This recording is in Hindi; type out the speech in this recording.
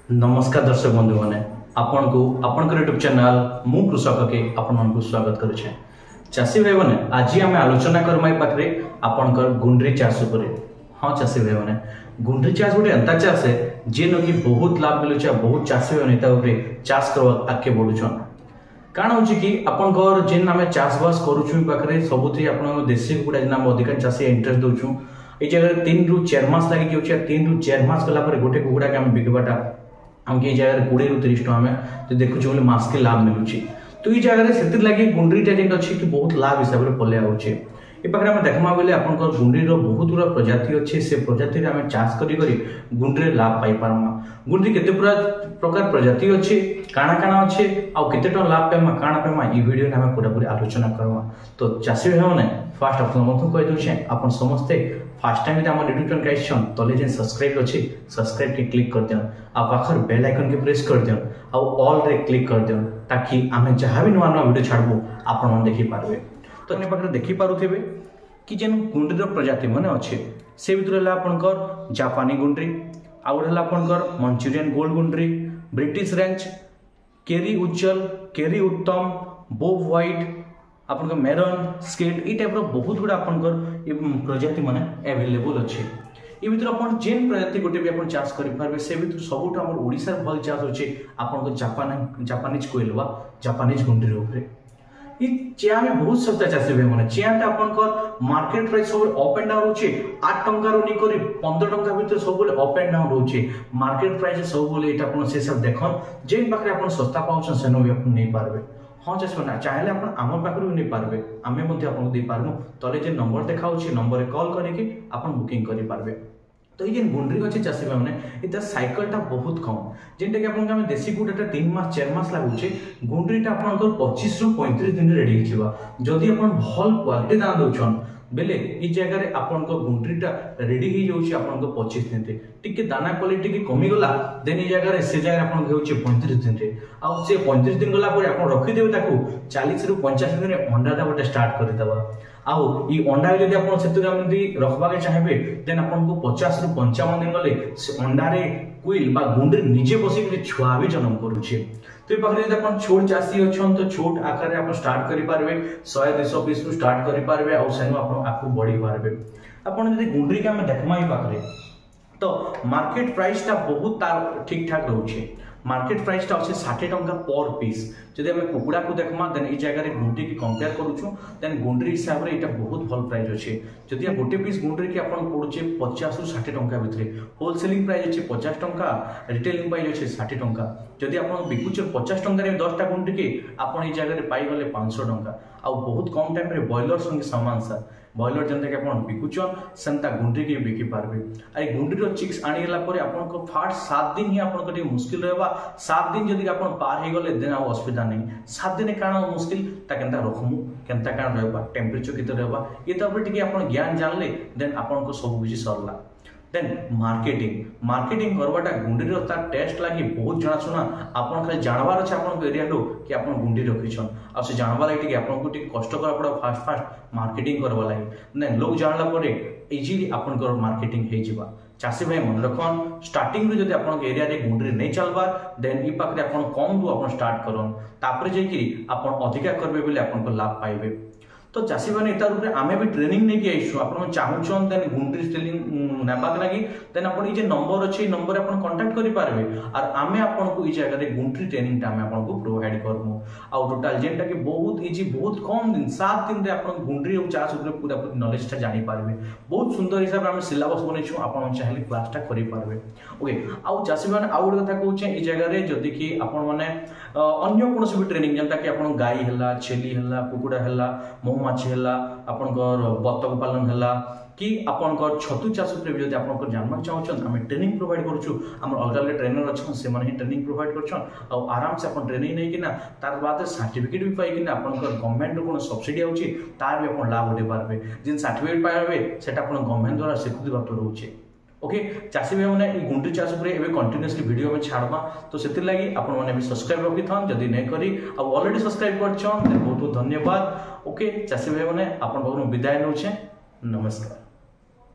नमस्कार दर्शक बंधु मैंने आपन यूट्यूब चैनल मु कृषक के आपन स्वागत करुचे। चाषी भाई मैंने आज आम आलोचना करमा पाखे आपनकर गुंडरी चाष उपर। हाँ चाषी भाई मैंने गुंडरी चाष गोटे एंता चाष है जेन कि बहुत लाभ मिलुचे। बहुत चाषी भाई मैंने चाष कर आगे बढ़ुछन। काण हो कि आपनकर जेन आम चाषबास करुचु पाखे सबुथि आप देशी कुकुड़ा जेन आम अधिकांश चाषी इंटरेस्ट दौचु। ये जगह 3 ରୁ 4 मास लगी जाऊँ। 3 ରୁ 4 मास गला गोटे कुकुड़ा के आम बिकवाटा आम ये जगह 20 ରୁ 30 टका देखुचे बोले मास के लाभ मिलूँ। तो ये जगह से लगे गुंडरीटा जेन अच्छी कि बहुत लाभ हिसाब से पलि आउचे। ये पाखे आम देखमा बोले आपनकर गुंडरीर बहुत गुड़ा प्रजाति अच्छे। से प्रजाति आम चाष करी गुंडरी लाभ पाई पारमा। गुंडरी केते प्रकार प्रजाति अच्छे काଣା काଣା अच्छे आउ केते टन लाभ पाइमा काଣା पाइमा ई वीडियो आम पूरा पूरी आलोचना करवा। तो चाषी भाई मैंने फास्ट आपको कही दूचे आप समस्ते फास्ट टाइम आम यूट्यूब चैनल आइछन तले जेन सब्सक्राइब अच्छी सब्सक्राइब के क्लिक कर दियन आ पाखर बेल आइकन के प्रेस कर दियन आ ऑल रे क्लिक कर दियन ताकि आम जहाँ भी नुआ नुआ वीडियो छाड़बू आपण मन देखि पारबे। तो ने पाखर देखि पारुथिबे कि जेन गुंडरीर प्रजाति माने अच्छे से भितर हला आपनकर जापानी गुंडरी आउ हला आपनकर Manchurian gold Gundri British range केरी उज्जवल केरी उत्तम बोब व्हाइट आपन मेरन स्केट ई टाइप बहुत गुड़ा आपन प्रजाति माने अवेलेबल अच्छे। ये भितर अपन जेन प्रजाति गोटे भी अपन चाष करि पारबे से भितर सबुठ हमर ओडिसा भल चाष होचे आपन जापानीज कोइल बा जापानीज गुंडरी ऊपर। ये चिया में बहुत सस्ता चाषी भाई माने चियाटा आपनकर मार्केट प्राइस सब अप एंड डाउन होचे। 8 टंका रो नि करी 15 टंका भितर सब बोले अप एंड डाउन होचे। मार्केट प्राइस सब बोले एटा अपन से सब देखन जेन पाखरे अपन सस्ता पाउछन सेनो भी अपन नै पारबे। हाँ चाष ना चाहे आप आम पाखर भी नहीं पारे आम आपको दे पार्बू तले जो नंबर देखा नंबर कॉल करके आप बुकिंग करेंगे। तो ये गुंडरी अच्छे चाषी भाई मैंने ये साइकलटा बहुत कम जेनटा कि आप देशी कुकुड़ा 3 मास 4 मास लगुचे गुंडरीटा आप 25 ରୁ 35 दिन रेडी जदि आप भल क्वालिटी दाना दौन बेले ये जगह आपन गुंडरीटा रेडी हो जाऊँगी आप 25 दिन टिके दाना क्वालिटी की कमीगला देन ये जगह से जगह आप 35 दिन आउ से 35 दिन गला आप रखिदेवे 40 ରୁ 85 दिन अंडा गोटे स्टार्ट करदेवा। आउ ये अंडा जब आप रखवा चाहिए देन आपको 50 ରୁ 55 दिन गले से अंडारे क्विल बा गुंडरी निजे बसिक छुआ भी जन्म करुचे। तो ये पाखे आप छोट चाषी अच्छन तो छोट आकार आप स्टार्ट करेंगे 100-200 पीस रू स्टार्ट करेंगे और सेनु आप बढ़ी पारे। आपड़ जब गुंडरी के आम देखमा ही पाखे तो मार्केट प्राइस टा बहुत ठीक ठाक रोचे। मार्केट प्राइस टा अच्छे 60 टंका पर पीस। जब आम कुकुड़ा को देखमा देन ये जगह गुंडरी की कंपेयर करूँ देन गुंडरी हिसाब से यहाँ बहुत भल प्राइस अच्छे। जदि गोटे पीस गुंडरी की पड़े 50 ରୁ 60 टंका भितर होलसेलिंग प्राइस अच्छे 50 टंका रिटेलिंग प्राइस अच्छे 60 टंका। जदि आप बिकुचे 50 टंका 10टा गुंडरी के आप जगह पाईगले 500 टंका आ बहुत कम टाइम रे बॉयलर संगे सामान सा बॉयलर जनता कि बिकुचन सेमता गुंडरी के बिकी पारबे। आ गुंडरी चिक्स आनीगला आपको फास्ट 7 दिन ही आप मुस्किल रहा। 7 दिन जदि आप पार हो गले देन असुविधा नहीं। 7 दिन काण मुस्किल केनता रखमु केनता काण रहबा टेम्परेचर केते रहबा ये तब टिके आप ज्ञान जानले देन आपको सब किसी सरला। देन मार्केटिंग करवाटा गुंडीर तार टेस्ट लगी बहुत जनाशुना आप खाली जानवर अच्छे आप एरिया कि आप गुंडी रखीछन आ से जानवा लगे आपको कष्ट करा पड़ा फास्ट मार्केटिंग करवा लगे देन लोग जानला इजिली आप मार्केटिंग हो। चाषी भाई मन रखन स्टार्टिंग जब आप एरिया रे गुंडरी नहीं चलबार देन ई पाखे आप कम रू आप स्टार्ट करन तापर जाकि आप अधिका करबे बोले आपको लाभ पाइबे। तो चाषी मैंने तार ऊपर आमे भी ट्रेनिंग नहीं किया आप चाहून देन गुंडरी सेलिंग नाबाक लगी देन आप नंबर अच्छे नंबर आप कांटेक्ट करि पारबे और आमे आपको ये जगह गुंडरी ट्रेनिंग आमे आपको प्रोवाइड करमु आ टोटाल जेनटा कि बहुत इजी बहुत कम दिन 7 दिन रे आप गुंडरी और चाष ऊपर पूरा पूरी नॉलेज जानि पारबे। बहुत सुंदर हिसाब से आम सिलेबस बनैछु आप चाहे क्लासटा करि पारबे। ओके आउ चाषी मैंने आउ गोटे कथा कहूँ ये जगह रे जदि कि आपण माने अन्य कौन भी ट्रेनिंग जनता कि आप गाई है छेली है कुकुड़ा है महुमाछी है आपनकर बतक पालन है कि आपनकर छतु चाष भी जब आप जानवा चाहूँ आम ट्रेनिंग प्रोवाइड करूँ आम अलग अलग ट्रेनर अच्छे से ट्रेनिंग प्रोवाइड कर आराम से आप ट्रेनिंग नहीं कि तार बाद सर्टिफिकेट भी पाई आपनकर गवर्नमेंट कौन सब्सिडी आउची तार भी आप लाभ उठे पारे जिन सर्टिफिकेट पाइबे सेटा आप गवर्नमेंट द्वारा स्वीकृति प्राप्त रोचे। ओके चाषी भाई मैंने गुंडरी चाष कंटिन्यूअसली वीडियो में छाड़वा तो से लगी आपने भी सब्सक्राइब रखी था जदि नहीं करी ऑलरेडी सब्सक्राइब कर बहुत बहुत धन्यवाद। ओके चाषी भाई मैंने आप विदाय नौचे नमस्कार।